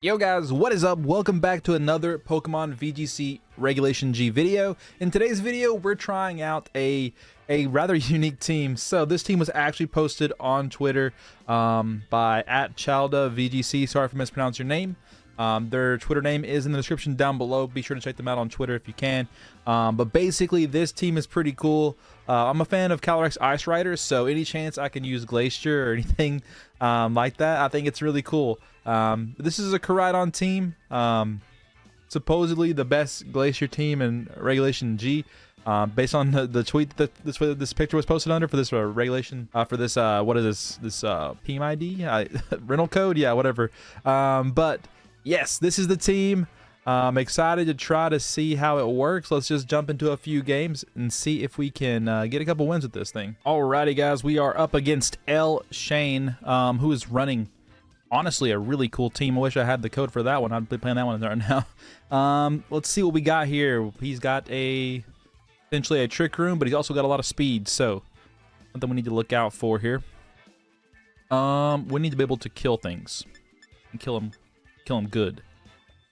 Yo guys, what is up? Welcome back to another Pokemon VGC Regulation G video. In today's video, we're trying out a rather unique team. So this team was actually posted on Twitter by @Chalda VGC. Sorry if I mispronounced your name. Their Twitter name is in the description down below. Be sure to check them out on Twitter if you can. But basically, this team is pretty cool. I'm a fan of Calyrex Ice Riders, so any chance I can use Glastier or anything like that, I think it's really cool. This is a Koraidon team. Supposedly the best Glacier team in Regulation G. Based on the tweet that this picture was posted under for this regulation, for this what is this PMID rental code, yeah, whatever. But yes, this is the team. I'm excited to try to see how it works. Let's just jump into a few games and see if we can get a couple wins with this thing. Alrighty guys, we are up against L Shane, who is running honestly a really cool team. I wish I had the code for that one. I'd be playing that one right now. Let's see what we got here. He's got essentially a trick room, but he's also got a lot of speed, so something we need to look out for here. We need to be able to kill things and kill them good.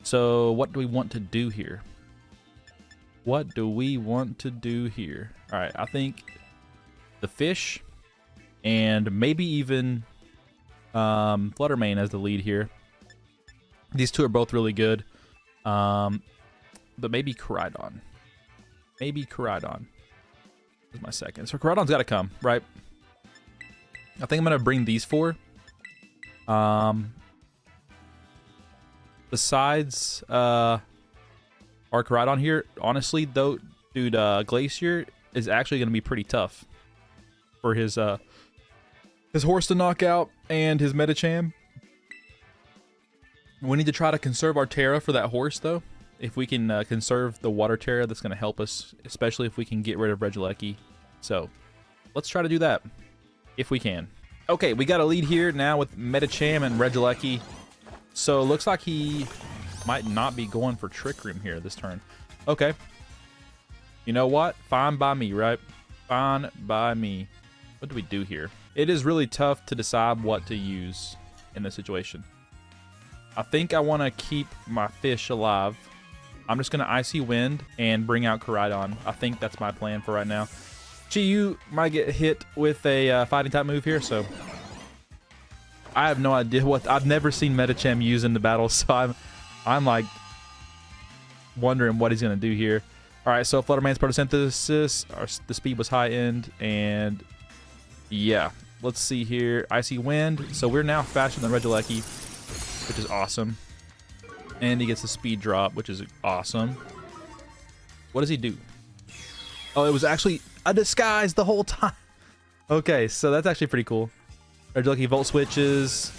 So what do we want to do here? What do we want to do here? All right, I think the fish and maybe even Fluttermane as the lead here. These two are both really good. But maybe Koraidon. Maybe Koraidon is my second. So Koraidon's got to come, right? I think I'm going to bring these four. Besides our Koraidon here, honestly, though, dude, Glacier is actually going to be pretty tough for his horse to knock out and his Medicham. We need to try to conserve our Terra for that horse, though. If we can conserve the water Terra, that's going to help us, especially if we can get rid of Regieleki. So let's try to do that if we can. Okay, we got a lead here now with Medicham and Regieleki. So it looks like he might not be going for Trick Room here this turn. Okay. You know what? Fine by me, right? Fine by me. What do we do here? It is really tough to decide what to use in this situation. I think I want to keep my fish alive. I'm just going to Icy Wind and bring out Koraidon. I think that's my plan for right now. You might get hit with a fighting type move here, so I have no idea what. I've never seen Medicham use in the battle, so I'm like wondering what he's going to do here. All right, so Fluttermane's photosynthesis. The speed was high end, and yeah, let's see here. Icy Wind. So we're now faster than Regieleki, which is awesome. And he gets the speed drop, which is awesome. What does he do? Oh, it was actually a disguise the whole time. Okay, so that's actually pretty cool. Regieleki Volt switches.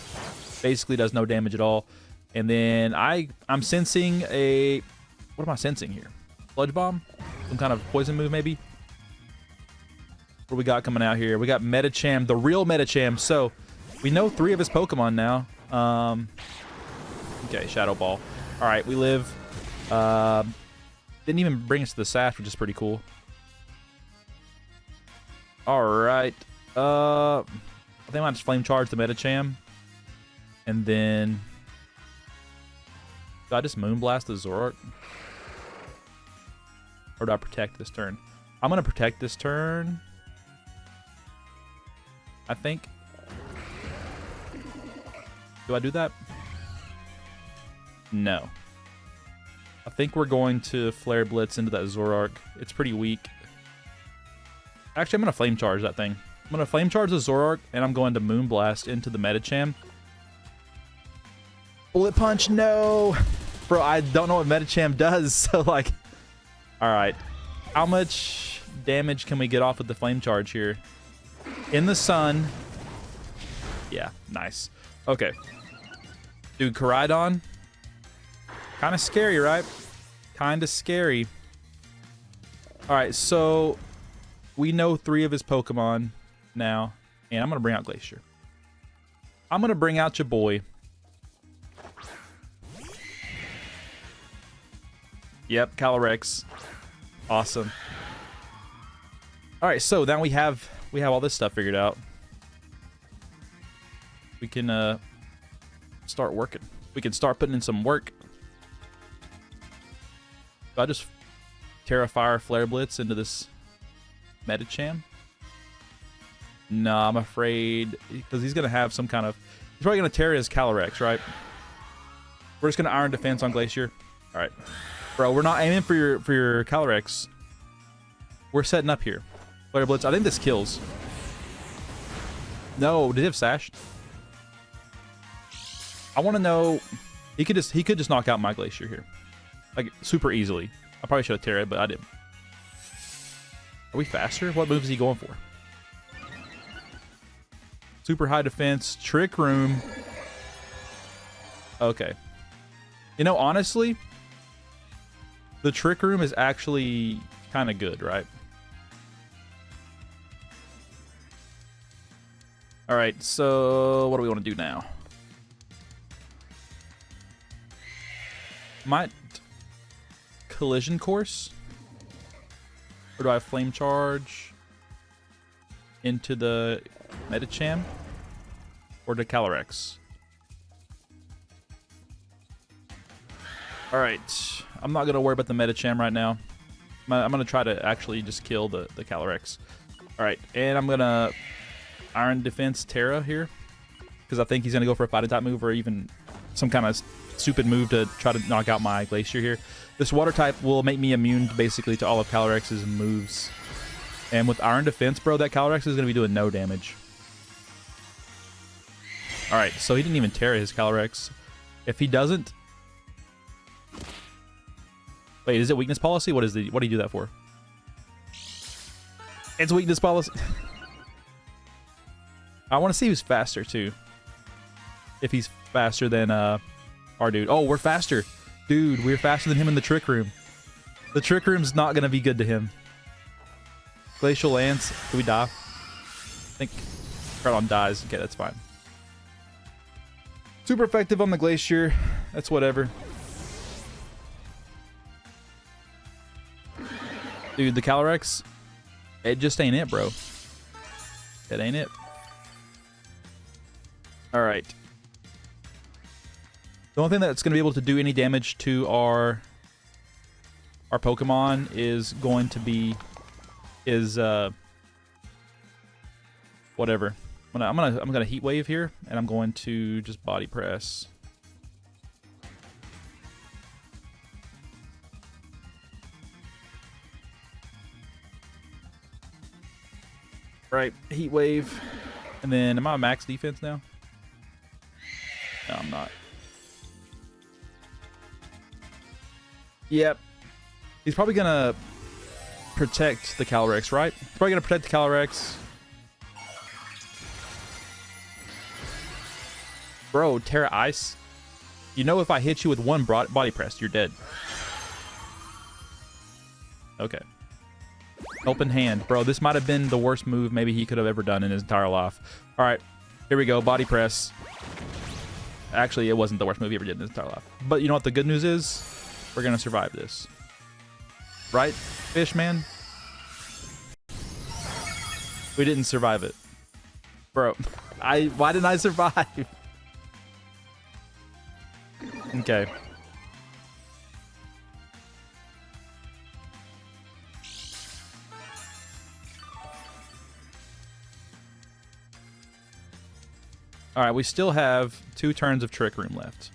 Basically does no damage at all. And then I'm sensing a... What am I sensing here? Sludge Bomb? Some kind of poison move, maybe? What do we got coming out here? We got Medicham, the real Medicham. So we know 3 of his Pokemon now. Okay, Shadow Ball. All right, we live. Didn't even bring us to the Sash, which is pretty cool. All right. I think I might just Flame Charge the Medicham. And then... Do I just Moonblast the Zoroark? Or do I protect this turn? I'm going to protect this turn, I think. Do I do that? No. I think we're going to Flare Blitz into that Zoroark. It's pretty weak. Actually, I'm going to Flame Charge that thing. I'm going to Flame Charge the Zoroark, and I'm going to Moonblast into the Medicham. Bullet Punch, no! Bro, I don't know what Medicham does, so like... Alright. How much damage can we get off with the Flame Charge here? In the sun. Yeah, nice. Okay. Dude, Koraidon. Kind of scary, right? Kind of scary. Alright, so... We know 3 of his Pokemon now. And I'm going to bring out Glacier. I'm going to bring out your boy. Yep, Calyrex. Awesome. All right, so now we have all this stuff figured out. We can start working. we can start putting in some work. So I just Terra Fire Flare Blitz into this Medicham. No, I'm afraid because he's gonna have some kind of. He's probably gonna Terra his Calyrex, right? We're just gonna Iron Defense on Glacier. All right, bro. We're not aiming for your Calyrex. We're setting up here. Flare Blitz. I think this kills. No, did he have Sash? I want to know. He could just knock out my Glacier here, like super easily. I probably should have Terra, but I didn't. Are we faster? What moves is he going for? Super high defense, Trick Room. Okay. You know, honestly, the Trick Room is actually kind of good, right? All right, so what do we want to do now? Might Collision Course? Or do I Flame Charge into the Medicham? Or the Calyrex? Alright, I'm not going to worry about the Medicham right now. I'm going to try to actually just kill the Calyrex. Alright, and I'm going to Iron Defense Terra here. Because I think he's going to go for a fighting type move or even some kind of stupid move to try to knock out my Glacier here. This water type will make me immune basically to all of Calyrex's moves. And with Iron Defense, bro, that Calyrex is going to be doing no damage. Alright, so he didn't even Terra his Calyrex. If he doesn't... Wait, is it weakness policy? What do you do that for? It's weakness policy. I want to see who's faster too. If he's faster than our dude. Oh, we're faster. Dude, we're faster than him in the Trick Room. The Trick Room's not going to be good to him. Glacial Lance. Do we die? I think Koraidon dies. Okay, that's fine. Super effective on the Glacier. That's whatever. Dude, the Calyrex, it just ain't it, bro. It ain't it. Alright. The only thing that's going to be able to do any damage to our Pokemon is going to be whatever. I'm gonna Heat Wave here, and I'm going to just Body Press. Right, Heat Wave, and then am I max defense now? No, I'm not. Yep. He's probably gonna protect the Calyrex, right? He's probably gonna protect the Calyrex. Bro, Terra Ice. You know if I hit you with one body press, you're dead. Okay. Helping Hand. Bro, this might have been the worst move maybe he could have ever done in his entire life. Alright, here we go. Body Press. Actually, it wasn't the worst move he ever did in his entire life. But you know what the good news is? We're going to survive this. Right, Fish Man? We didn't survive it. Bro, why didn't I survive? Okay. Alright, we still have 2 turns of Trick Room left.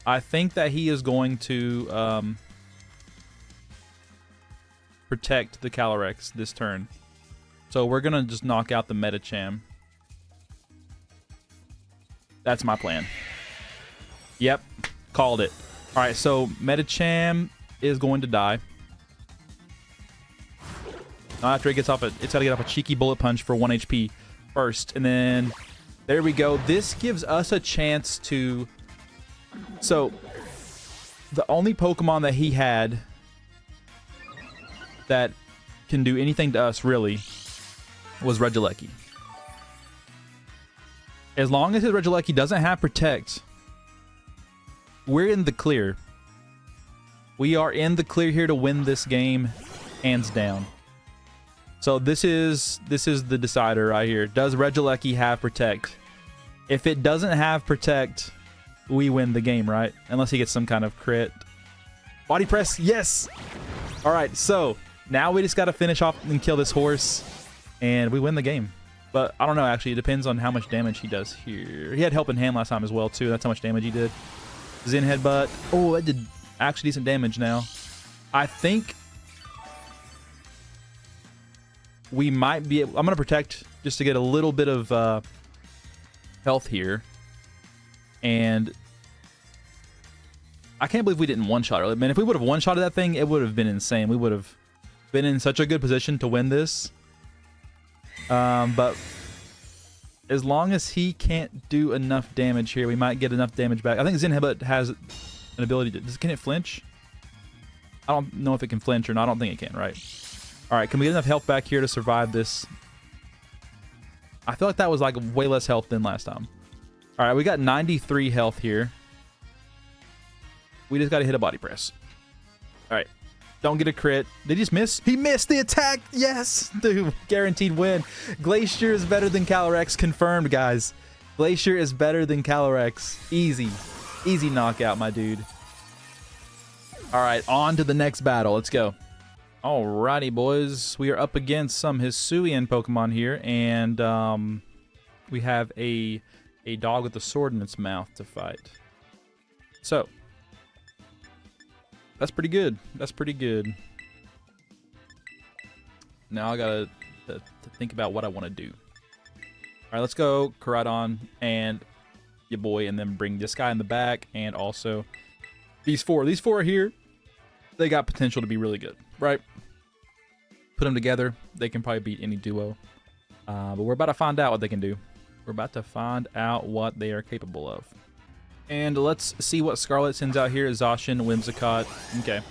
I think that he is going to protect the Calyrex this turn. So we're going to just knock out the Medicham. That's my plan. Yep, called it. Alright, so Medicham is going to die. Not after it gets off it's got to get off a cheeky bullet punch for 1 HP first. And then there we go. This gives us a chance to... So, the only Pokemon that he had that can do anything to us, really, was Regieleki. As long as his Regieleki doesn't have Protect, we're in the clear. We are in the clear here to win this game, hands down. So this is the decider right here. Does Regieleki have Protect? If it doesn't have protect, we win the game, right? Unless he gets some kind of crit. Body press, yes! Alright, so now we just got to finish off and kill this horse, and we win the game. But I don't know, actually. It depends on how much damage he does here. He had helping hand last time as well, too. That's how much damage he did. Zen headbutt. Oh, that did actually decent damage now. I think we might be able... I'm going to protect just to get a little bit of health here. And I can't believe we didn't one-shot it. Man, if we would have one-shotted that thing, it would have been insane. We would have been in such a good position to win this. But as long as he can't do enough damage here, we might get enough damage back. I think Zen Headbutt has an ability to... Can it flinch? I don't know if it can flinch or not. I don't think it can, right? Alright, can we get enough health back here to survive this? I feel like that was like way less health than last time. Alright, we got 93 health here. We just got to hit a body press. Alright. Don't get a crit. Did he just miss? He missed the attack! Yes! Dude, guaranteed win. Glastier is better than Calyrex. Confirmed, guys. Glastier is better than Calyrex. Easy. Easy knockout, my dude. Alright, on to the next battle. Let's go. Alrighty, boys. We are up against some Hisuian Pokemon here, and we have a dog with a sword in its mouth to fight. So, that's pretty good. That's pretty good. Now I gotta to think about what I want to do. Alright, let's go Koraidon and your boy, and then bring this guy in the back, and also these four. These four are here. They got potential to be really good, right? Put them together, they can probably beat any duo. But we're about to find out what they can do. We're about to find out what they are capable of. And let's see what Scarlet sends out here. Zacian, Whimsicott. Okay.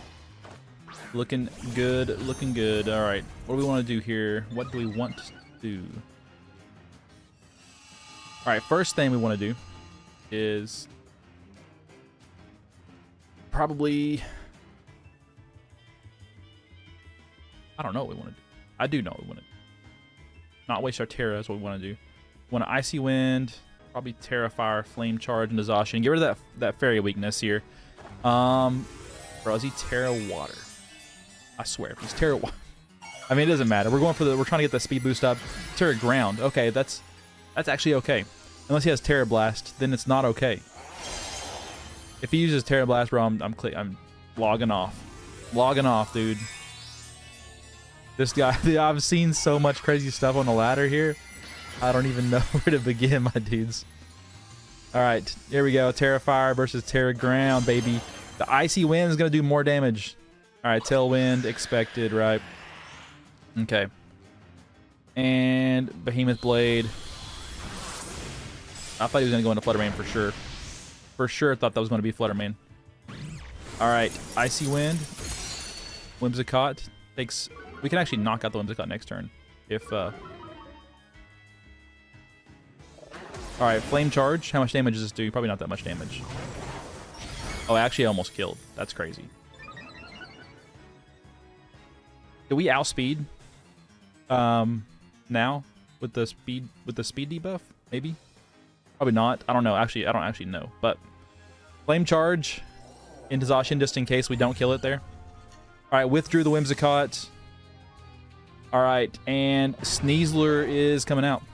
Looking good, looking good. Alright, what do we want to do here? What do we want to do? Alright, first thing we want to do is probably... I don't know what we want to do. I do know what we want to do. Not waste our Terra is what we want to do. We want an Icy Wind, probably Terra Fire, Flame Charge, and Zacian. Get rid of that Fairy weakness here. Bro, is he Terra Water? I swear, if he's Terra Water. I mean, it doesn't matter. We're going for the... We're trying to get the speed boost up. Terra Ground. Okay, that's actually okay. Unless he has Terra Blast, then it's not okay. If he uses Terra Blast, bro, I'm logging off. Logging off, dude. This guy, I've seen so much crazy stuff on the ladder here. I don't even know where to begin, my dudes. All right, here we go. Terra Fire versus Terra Ground, baby. The Icy Wind is going to do more damage. All right, Tailwind expected, right? Okay. And Behemoth Blade. I thought he was going to go into Flutter Mane for sure. For sure thought that was going to be Flutter Mane. All right, Icy Wind. Whimsicott takes... We can actually knock out the Whimsicott next turn. If, Alright, Flame Charge. How much damage does this do? Probably not that much damage. Oh, actually I almost killed. That's crazy. Do we outspeed? Now? With the speed debuff? Maybe? Probably not. I don't know. Actually, I don't actually know. But Flame Charge into Zacian just in case we don't kill it there. Alright, withdrew the Whimsicott. Alright, and Sneasler is coming out.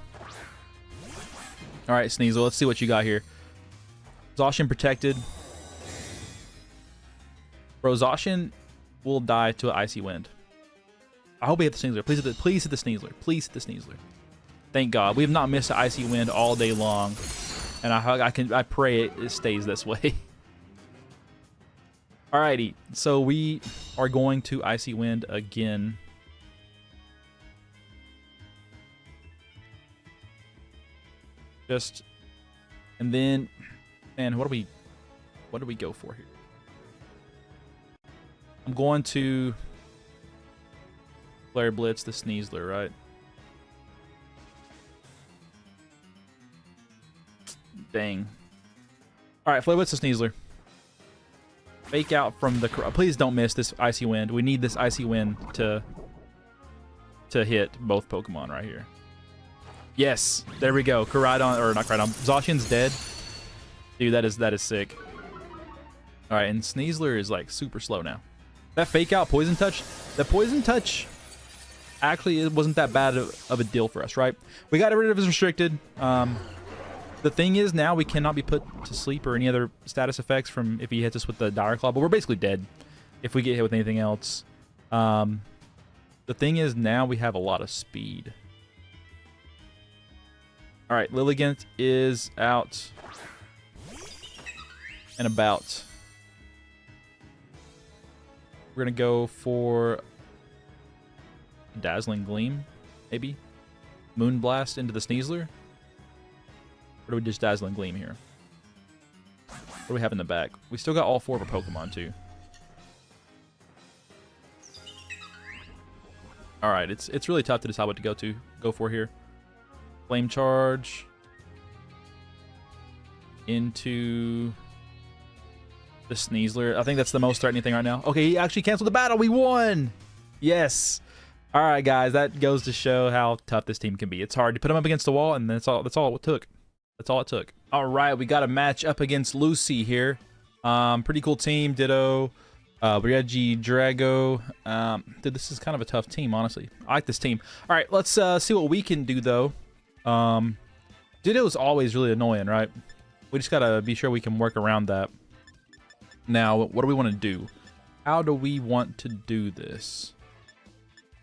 Alright, Sneasler, let's see what you got here. Zacian protected. Bro, Zacian will die to an Icy Wind. I hope he hit the Sneasler. Please hit the Sneasler. Please hit the Sneasler. Thank God. We have not missed an Icy Wind all day long. And I pray it stays this way. Alrighty, so we are going to Icy Wind again. And then, man, what do we go for here? I'm going to Flare Blitz the Sneasler, right? Dang. All right, Flare Blitz the Sneasler. Fake out from the... Please don't miss this Icy Wind. We need this Icy Wind to hit both Pokemon right here. Yes, there we go. Koraidon, or not Koraidon, Zacian's dead. Dude, that is sick. All right, and Sneasler is like super slow now. That fake out poison touch, the poison touch actually it wasn't that bad of a deal for us, right? We got rid of his restricted. The thing is now we cannot be put to sleep or any other status effects from if he hits us with the Dire Claw, but we're basically dead if we get hit with anything else. The thing is now we have a lot of speed. All right, Lilligant is out and about. We're gonna go for Dazzling Gleam, maybe Moonblast into the Sneasler. Or do we just Dazzling Gleam here? What do we have in the back? We still got all 4 of our Pokemon too. All right, it's really tough to decide what to go for here. Flame Charge into the Sneasler. I think that's the most threatening thing right now. Okay, he actually canceled the battle. We won. Yes. All right, guys, that goes to show how tough this team can be. It's hard to put them up against the wall, and that's all it took. That's all it took. All right, we got a match up against Lucy here. Pretty cool team. Ditto, Reggie, Drago. Dude, this is kind of a tough team, honestly. I like this team. All right, let's see what we can do, though. Ditto is always really annoying, right? We just got to be sure we can work around that. Now, what do we want to do? How do we want to do this?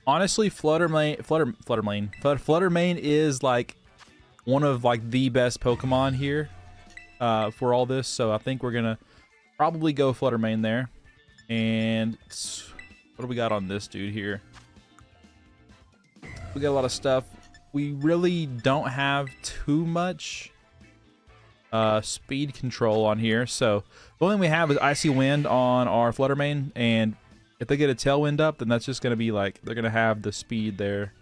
Honestly, Fluttermane is like one of like the best Pokemon here for all this. So I think we're gonna probably go Fluttermane there. And what do we got on this dude here? We got a lot of stuff. We really don't have too much speed control on here. So the only thing we have is Icy Wind on our Fluttermane, and if they get a Tailwind up, then that's just going to be like, they're going to have the speed there.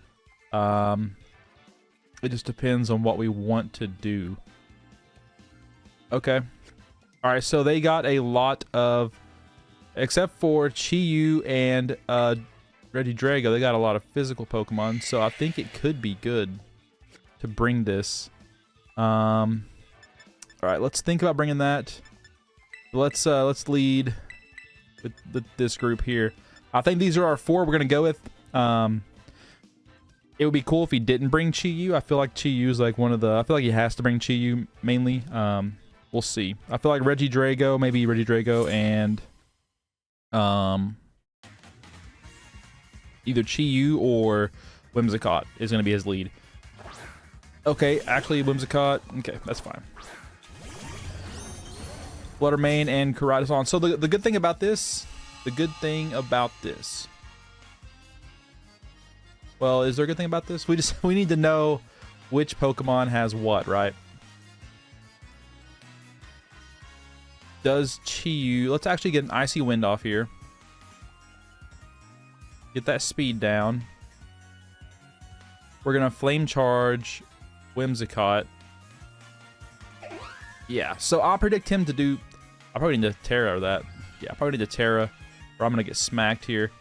It just depends on what we want to do. Okay. All right, so they got a lot of, except for Chi-Yu and Regidrago, they got a lot of physical Pokemon, so I think it could be good to bring this. All right, let's think about bringing that. Let's lead with this group here. I think these are our 4 we're gonna go with. It would be cool if he didn't bring Chi-Yu. I feel like Chi-Yu is like one of the. I feel like he has to bring Chi-Yu mainly. We'll see. I feel like Regidrago, maybe Regidrago and either Chi-Yu or Whimsicott is gonna be his lead. Okay, actually Whimsicott. Okay, that's fine. Fluttermane and Koraidon. So the good thing about this, well, is there a good thing about this? We need to know which Pokemon has what, right? Does Chi-Yu, let's actually get an Icy Wind off here. Get that speed down. We're gonna Flame Charge Whimsicott. Yeah, so I'll predict him to do. I probably need to Terra that. Yeah, I probably need to Terra, or I'm gonna get smacked here.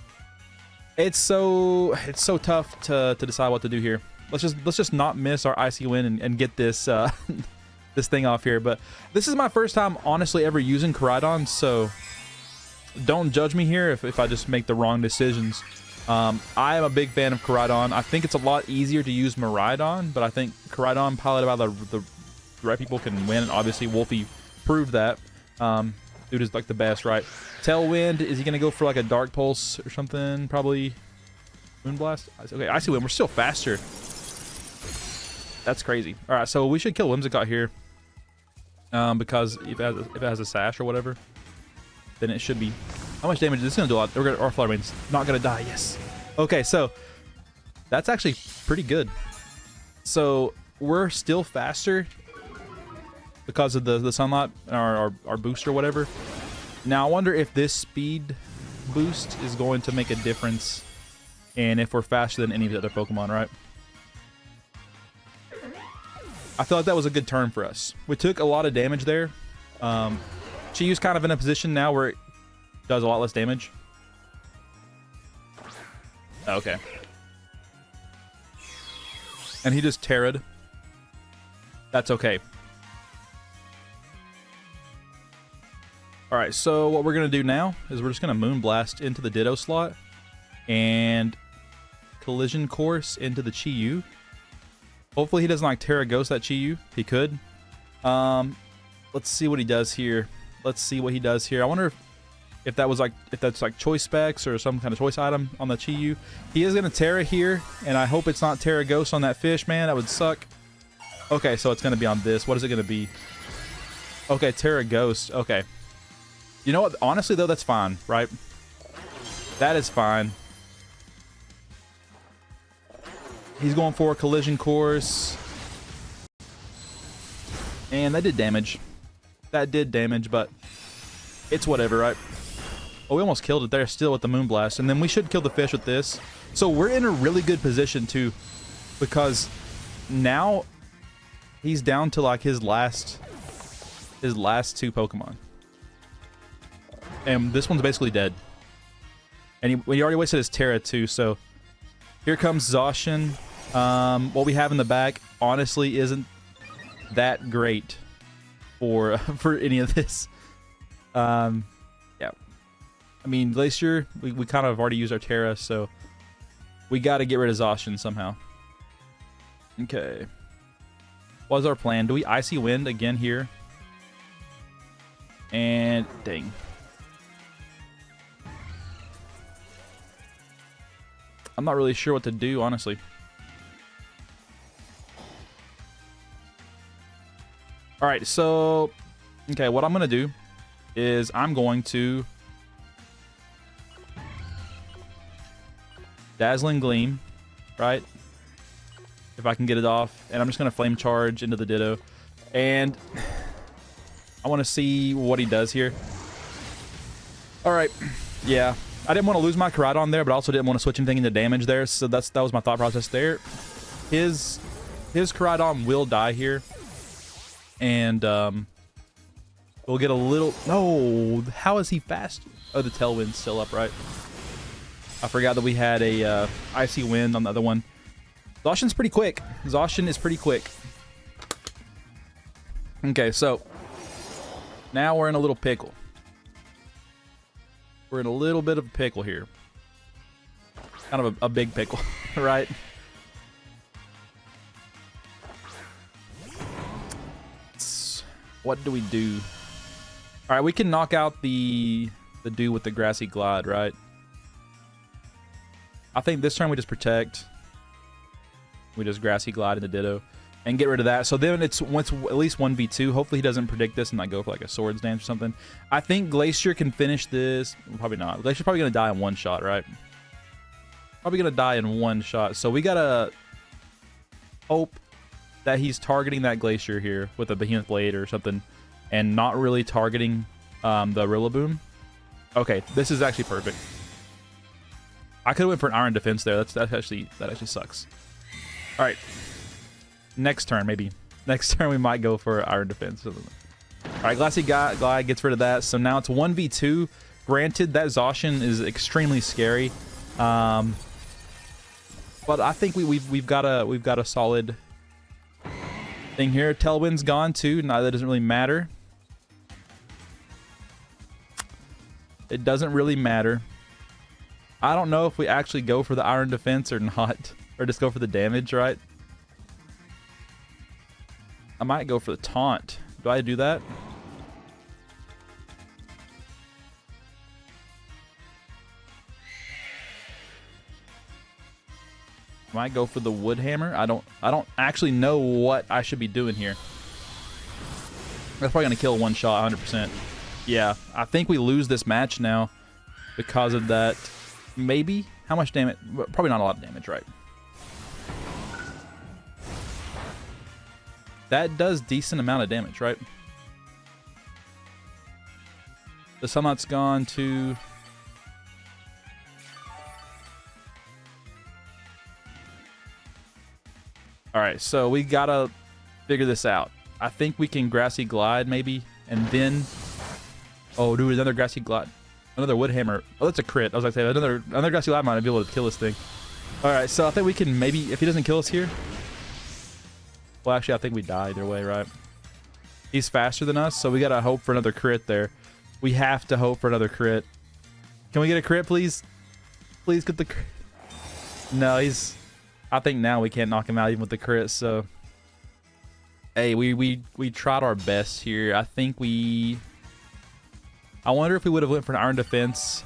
It's so tough to decide what to do here. Let's just not miss our Icy Wind and get this this thing off here. But this is my first time honestly ever using Koraidon, so don't judge me here if I just make the wrong decisions. I am a big fan of Koraidon. I think it's a lot easier to use Miraidon, but I think Koraidon piloted by the right people can win. Obviously, Wolfie proved that. Dude is like the best, right? Tailwind, is he gonna go for like a Dark Pulse or something? Probably Moonblast. Okay, Icy Wind. We're still faster. That's crazy. All right, so we should kill Whimsicott here, because if it has a sash or whatever, then it should be. How much damage is this gonna do? A lot. Our Fluttermane's not gonna die. Yes. Okay, so that's actually pretty good. So we're still faster because of the Sunlight, our boost or whatever. Now I wonder if this speed boost is going to make a difference, and if we're faster than any of the other Pokemon, right? I feel like that was a good turn for us. We took a lot of damage there. Chi-Yu's kind of in a position now where it does a lot less damage. Okay. And he just Terra'd. That's okay. All right, so what we're gonna do now is we're just gonna Moonblast into the Ditto slot and Collision Course into the Chi-Yu. Hopefully he doesn't like Terra Ghost that Chi-Yu. He could. Let's see what he does here. Let's see what he does here. I wonder if that was like, if that's like choice specs or some kind of choice item on the Chi-Yu. He is gonna Terra here, and I hope it's not Terra Ghost on that fish, man. That would suck. Okay, so it's gonna be on this. What is it gonna be? Okay, Terra Ghost. Okay. You know what? Honestly, though, that's fine, right? That is fine. He's going for a Collision Course. And that did damage. That did damage, but it's whatever, right? Oh, we almost killed it there still with the Moonblast. And then we should kill the fish with this. So we're in a really good position, too. Because now he's down to, like, his last 2 Pokemon. And this one's basically dead. And he already wasted his Terra too, so here comes Zacian. What we have in the back honestly isn't that great for any of this. Yeah. I mean, Glacier, we kind of already used our Terra, so we got to get rid of Zacian somehow. Okay. What's our plan? Do we Icy Wind again here? And dang. I'm not really sure what to do, honestly. Alright, so... Okay, what I'm going to do is I'm going to... Dazzling Gleam, right? If I can get it off. And I'm just going to Flame Charge into the Ditto. And... I want to see what he does here. Alright, yeah. I didn't want to lose my Koraidon there, but I also didn't want to switch anything into damage there, so that was my thought process there. His Koraidon will die here, and we'll get a little... No, how is he fast? Oh, the Tailwind's still up, right? I forgot that we had a Icy Wind on the other one. Zacian's pretty quick. Zacian is pretty quick. Okay, so now we're in a little pickle. We're in a little bit of a pickle here. Kind of a big pickle, right? What do we do? All right, we can knock out the dude with the Grassy Glide, right? I think this turn we just protect. We just Grassy Glide in the Ditto and get rid of that. So then it's once at least 1v2. Hopefully he doesn't predict this and not go for like a Swords Dance or something. I think Glacier can finish this. Probably not. Glacier's probably going to die in one shot, right? Probably going to die in one shot. So we got to hope that he's targeting that Glacier here with a Behemoth Blade or something and not really targeting the Rillaboom. Okay, this is actually perfect. I could have went for an Iron Defense there. That actually sucks. All right. Next turn, maybe. Next turn, we might go for Iron Defense. All right, Glassy Glide gets rid of that. So now it's 1v2. Granted, that Zacian is extremely scary. But I think we've got a solid thing here. Tailwind's gone too. Now that doesn't really matter. It doesn't really matter. I don't know if we actually go for the Iron Defense or not. Or just go for the damage, right? I might go for the Taunt. Do I do that? Might go for the Wood Hammer. I don't actually know what I should be doing here. That's probably gonna kill one shot 100%. Yeah, I think we lose this match now because of that. Maybe. How much damage? Probably not a lot of damage, right? That does decent amount of damage, right? The Sunlight's gone to... Alright, so we gotta figure this out. I think we can Grassy Glide, maybe, and then... Oh, dude, another Grassy Glide. Another Wood Hammer. Oh, that's a crit. I was like, another Grassy Glide might be able to kill this thing. Alright, so I think we can maybe... If he doesn't kill us here... Well, actually, I think we die either way, right? He's faster than us, so we gotta hope for another crit there. We have to hope for another crit. Can we get a crit, please? Please get the crit. No, he's... I think now we can't knock him out even with the crit, so... Hey, we tried our best here. I think we... I wonder if we would have went for an Iron Defense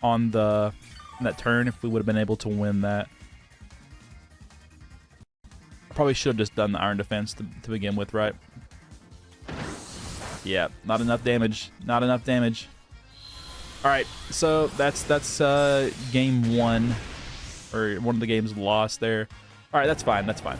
on that turn, if we would have been able to win that. Probably should have just done the Iron Defense to begin with, right? Yeah, not enough damage. Not enough damage. Alright, so that's game 1. Or one of the games lost there. Alright, that's fine, that's fine.